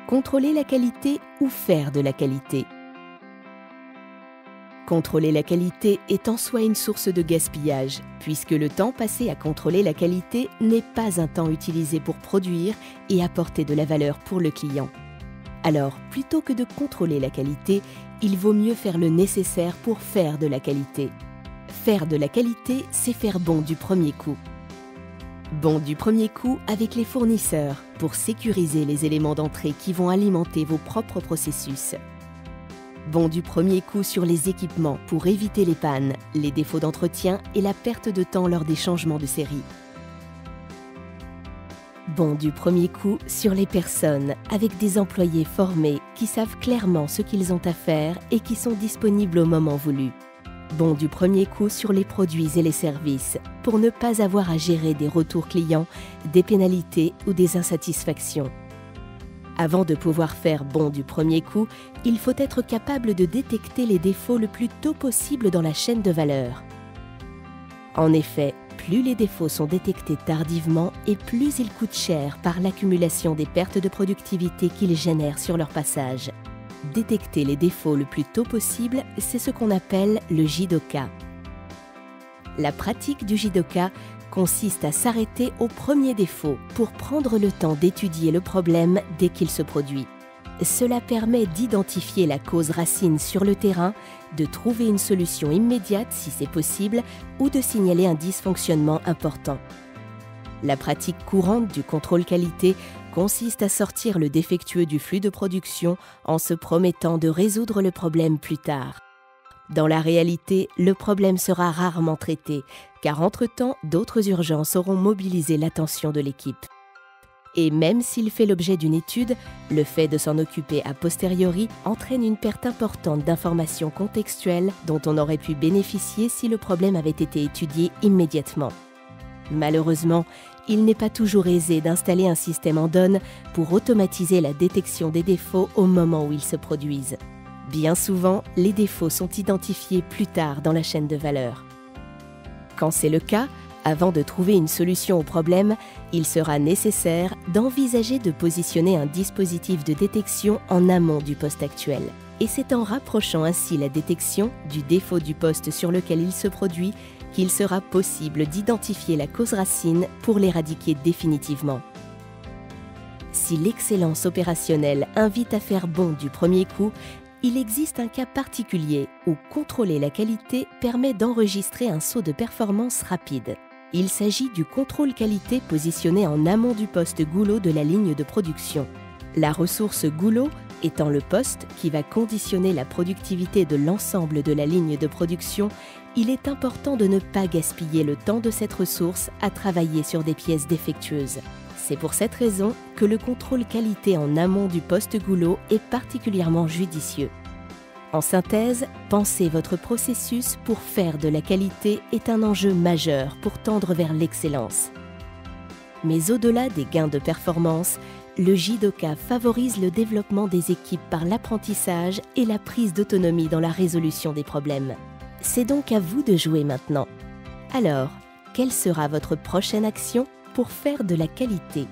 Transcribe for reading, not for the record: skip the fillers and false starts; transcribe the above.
Contrôler la qualité ou faire de la qualité. Contrôler la qualité est en soi une source de gaspillage, puisque le temps passé à contrôler la qualité n'est pas un temps utilisé pour produire et apporter de la valeur pour le client. Alors, plutôt que de contrôler la qualité, il vaut mieux faire le nécessaire pour faire de la qualité. Faire de la qualité, c'est faire bon du premier coup. Bon du premier coup avec les fournisseurs pour sécuriser les éléments d'entrée qui vont alimenter vos propres processus. Bon du premier coup sur les équipements pour éviter les pannes, les défauts d'entretien et la perte de temps lors des changements de série. Bon du premier coup sur les personnes avec des employés formés qui savent clairement ce qu'ils ont à faire et qui sont disponibles au moment voulu. Bon du premier coup sur les produits et les services pour ne pas avoir à gérer des retours clients, des pénalités ou des insatisfactions. Avant de pouvoir faire bon du premier coup, il faut être capable de détecter les défauts le plus tôt possible dans la chaîne de valeur. En effet, plus les défauts sont détectés tardivement et plus ils coûtent cher par l'accumulation des pertes de productivité qu'ils génèrent sur leur passage. Détecter les défauts le plus tôt possible, c'est ce qu'on appelle le Jidoka. La pratique du Jidoka consiste à s'arrêter au premier défaut pour prendre le temps d'étudier le problème dès qu'il se produit. Cela permet d'identifier la cause racine sur le terrain, de trouver une solution immédiate si c'est possible ou de signaler un dysfonctionnement important. La pratique courante du contrôle qualité consiste à sortir le défectueux du flux de production en se promettant de résoudre le problème plus tard. Dans la réalité, le problème sera rarement traité, car entre-temps, d'autres urgences auront mobilisé l'attention de l'équipe. Et même s'il fait l'objet d'une étude, le fait de s'en occuper a posteriori entraîne une perte importante d'informations contextuelles dont on aurait pu bénéficier si le problème avait été étudié immédiatement. Malheureusement, il n'est pas toujours aisé d'installer un système en donne pour automatiser la détection des défauts au moment où ils se produisent. Bien souvent, les défauts sont identifiés plus tard dans la chaîne de valeur. Quand c'est le cas, avant de trouver une solution au problème, il sera nécessaire d'envisager de positionner un dispositif de détection en amont du poste actuel. Et c'est en rapprochant ainsi la détection du défaut du poste sur lequel il se produit qu'il sera possible d'identifier la cause racine pour l'éradiquer définitivement. Si l'excellence opérationnelle invite à faire bon du premier coup, il existe un cas particulier où contrôler la qualité permet d'enregistrer un saut de performance rapide. Il s'agit du contrôle qualité positionné en amont du poste goulot de la ligne de production. La ressource goulot étant le poste qui va conditionner la productivité de l'ensemble de la ligne de production, il est important de ne pas gaspiller le temps de cette ressource à travailler sur des pièces défectueuses. C'est pour cette raison que le contrôle qualité en amont du poste goulot est particulièrement judicieux. En synthèse, penser votre processus pour faire de la qualité est un enjeu majeur pour tendre vers l'excellence. Mais au-delà des gains de performance, le Jidoka favorise le développement des équipes par l'apprentissage et la prise d'autonomie dans la résolution des problèmes. C'est donc à vous de jouer maintenant. Alors, quelle sera votre prochaine action pour faire de la qualité ?